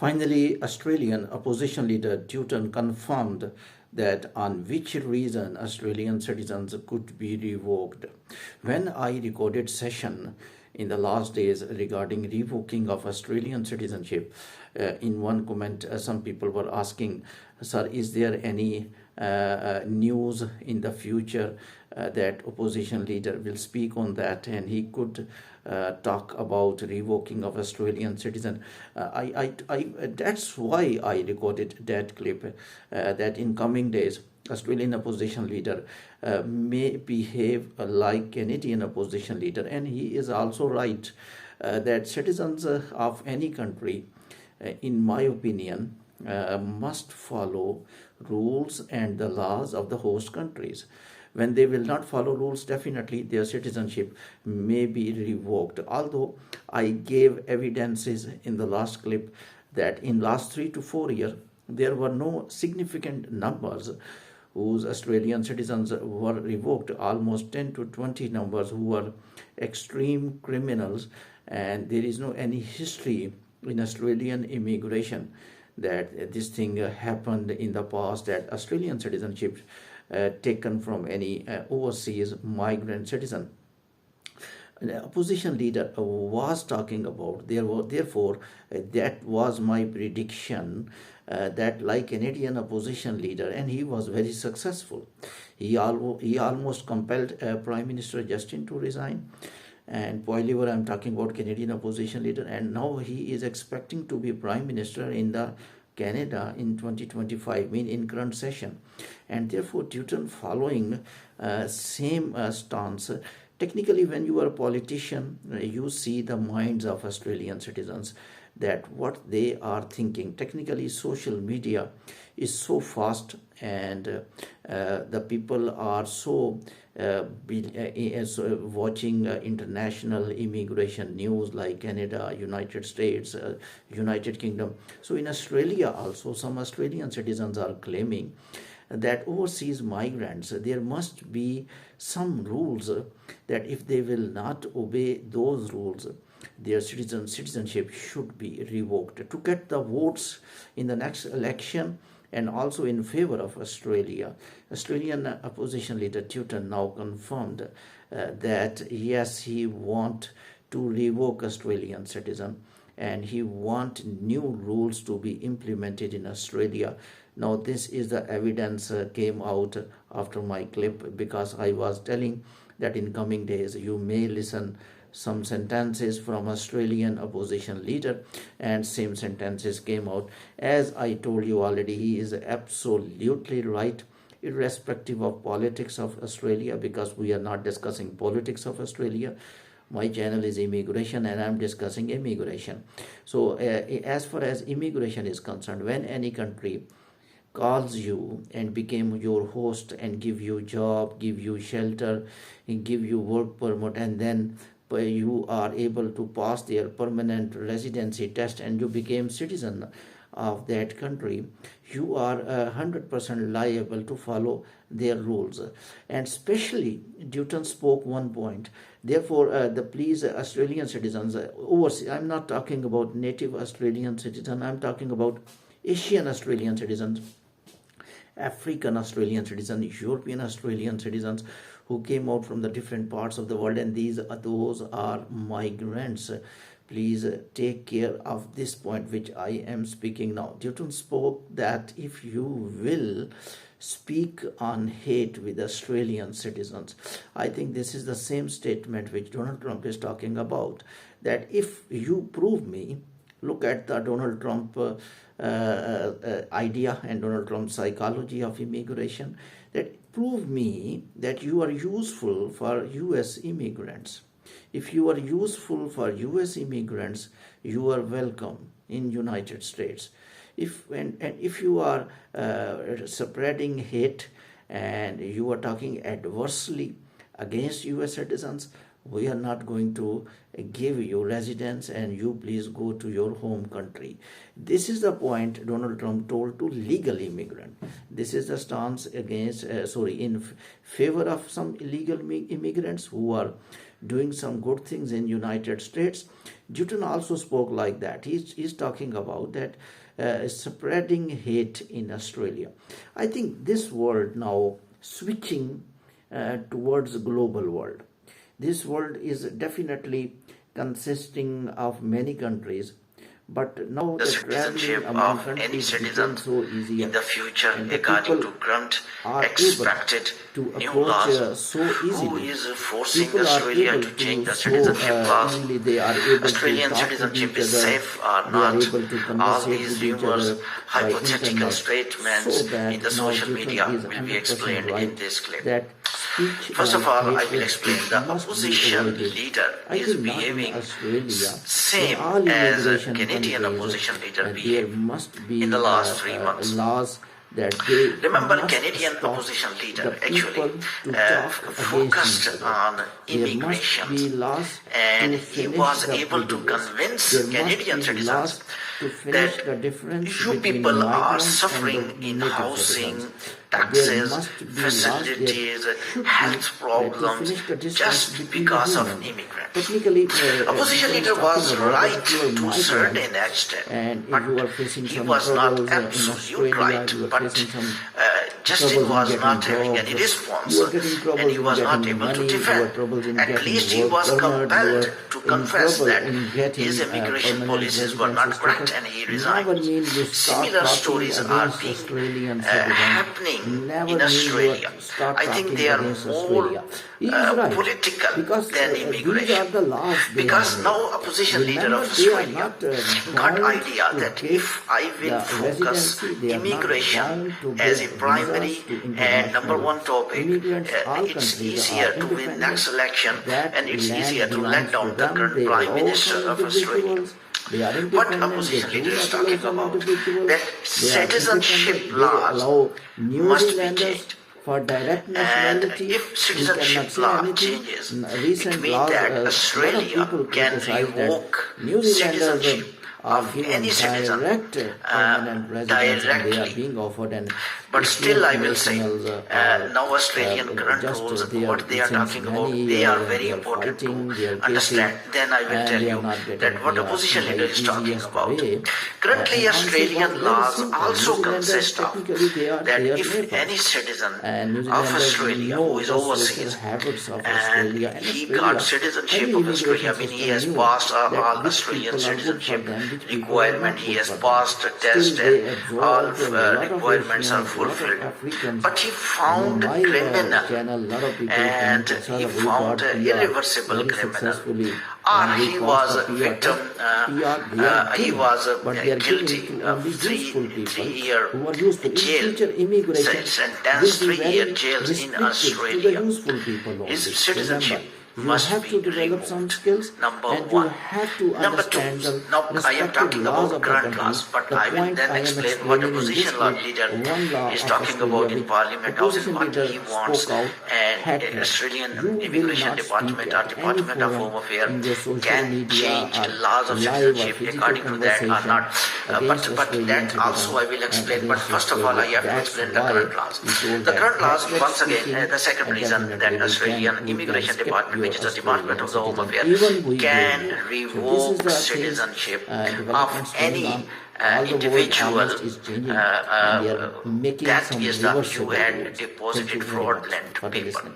Finally, Australian opposition leader Dutton confirmed that on which reason Australian citizens could be revoked. When I recorded session in the last days regarding revoking of Australian citizenship, in one comment, some people were asking, "Sir, is there any news in the future that opposition leader will speak on that and he could talk about revoking of Australian citizen?" That's why I recorded that clip, that in coming days Australian opposition leader may behave like Canadian opposition leader, and he is also right that citizens of any country, in my opinion, must follow rules and the laws of the host countries. When they will not follow rules, definitely their citizenship may be revoked. Although I gave evidences in the last clip that in last 3 to 4 years there were no significant numbers whose Australian citizens were revoked, almost 10 to 20 numbers who were extreme criminals, and there is no any history in Australian immigration that this thing happened in the past, that Australian citizenship taken from any overseas migrant citizen. The opposition leader was talking about, therefore that was my prediction, that like Canadian opposition leader, and he was very successful. He almost compelled Prime Minister Justin to resign, and Poilievre, I'm talking about Canadian opposition leader, and now he is expecting to be Prime Minister in the Canada in 2025, in current session, and therefore Dutton following same stance. Technically, when you are a politician, you see the minds of Australian citizens, that what they are thinking. Technically, social media is so fast, and the people are so watching international immigration news like Canada, United States, United Kingdom. So in Australia also, some Australian citizens are claiming that overseas migrants, there must be some rules that if they will not obey those rules, their citizenship should be revoked to get the votes in the next election, and also in favor of Australia. Australian opposition leader Dutton now confirmed that yes, he want to revoke Australian citizen, and he want new rules to be implemented in Australia. Now this is the evidence came out after my clip, because I was telling that in coming days you may listen some sentences from Australian opposition leader, and same sentences came out. As I told you already, he is absolutely right, irrespective of politics of Australia, because we are not discussing politics of Australia. My channel is immigration, and I'm discussing immigration. So as far as immigration is concerned, when any country calls you and became your host and give you job, give you shelter, and give you work permit, and then you are able to pass their permanent residency test and you became citizen of that country, you are 100% liable to follow their rules. And especially Dutton spoke one point, therefore please Australian citizens overseas, I'm not talking about native Australian citizen, I'm talking about Asian Australian citizens, African Australian citizens, European Australian citizens who came out from the different parts of the world, and those are migrants. Please take care of this point which I am speaking now. Dutton spoke that if you will speak on hate with Australian citizens, I think this is the same statement which Donald Trump is talking about, that if you prove me, look at the Donald Trump idea and Donald Trump's psychology of immigration, that prove me that you are useful for US immigrants. If you are useful for US immigrants, you are welcome in United States. If you are spreading hate and you are talking adversely against US citizens, we are not going to give you residence, and you please go to your home country. This is the point Donald Trump told to legal immigrant. This is the stance against in favor of some illegal immigrants who are doing some good things in United States. Dutton also spoke like that. He's talking about that spreading hate in Australia. I think this world now switching towards global world. This world is definitely consisting of many countries, but now the citizenship of any citizen so easy in the future, and according to Grant, expected to new approach laws. so easily. Who is forcing People are Australia able to change the so citizenship laws? easily. They are able Australian to talk citizenship to each is other. safe or They are not? able to All conversate these with each rumors, other by hypothetical internet. statements So that in the now social Dutton media is will be 100% explained right in this clip. that speech First of like all, I will hatred explain speech the must be opposition avoided. leader I is think not in behaving Australia, same in all as immigration Canadian countries, opposition leader there behaved must be in the last 3 months. laws that they Remember, must Canadian stop opposition leader the actually people to talk focused against each other. on There must immigration, be laws and to he finish was the able to prejudice. convince There Canadian must be citizens laws to finish that the difference you between people are migrants suffering and the in native housing, citizens. taxes, There must be laws, facilities, there should health be problems to finish the distance just between because the of human. immigrants. Technically, Opposition Dutton is leader was talking about right that if you are to a migrant certain extent, and if but you are facing he some was not troubles in absolute Australia, right. you are But facing some Justin troubles in was getting not having any jobs, response, you are getting and troubles he in was not getting able to money, you are defend. troubles in At getting least he work was permit, you compelled are to in confess trouble that in getting his immigration permanent policies were not residency correct, status. and he Never resigned. mean you start Similar talking stories are against being Australian citizens. happening Never in mean Australia. you start I think talking they are against more Australia. He is right political because than these are immigration. the laws they Because have now made. opposition leader of Remember, they are Australia not got bound idea to that get if I will the focus residency, they are not immigration bound to as get a primary visas to and number international one topic, immigrants. All it's countries easier are to win next independent. election, That and it's land easier to let belongs to down the them. current They prime allow minister some of Australia. individuals. They are What independent. They opposition do leader is not allow talking some about individuals. that They are citizenship independent. They laws allow New must be Zealanders changed. for direct And nationality. if We citizenship cannot say law anything. changes, Recent it means laws, that a lot of Australia people can criticize that revoke New Zealanders citizenship are of given any citizen direct permanent residence and they are directly. being offered an But still, I will say, nationals now Australian current rules, what they are talking about, they are very important to understand. Then I will tell you that what opposition leader is talking about. Currently, Australian laws also consist of that if any citizen of Australia who is overseas and he got citizenship of Australia, I mean he has passed all Australian citizenship requirement, he has passed a test and all requirements are fulfilled. But he found criminal and he found irreversible criminal. Or he was a victim, he was guilty of 3-year jail sentence, 3-year jail in Australia. His citizenship must be removed. Number one. Number two, now I am talking about current laws, but I will then explain what opposition law leader is talking about in Parliament House and what he wants, and Australian Immigration Department or Department of Home Affairs can change laws of citizenship according to that or not. But that also I will explain. But first of all, I have to explain the current laws. The current laws, once again, the second reason that Australian Immigration Department, which is the Department of the Home Affairs, can revoke citizenship of any individual that is the you had deposited fraudulent paper.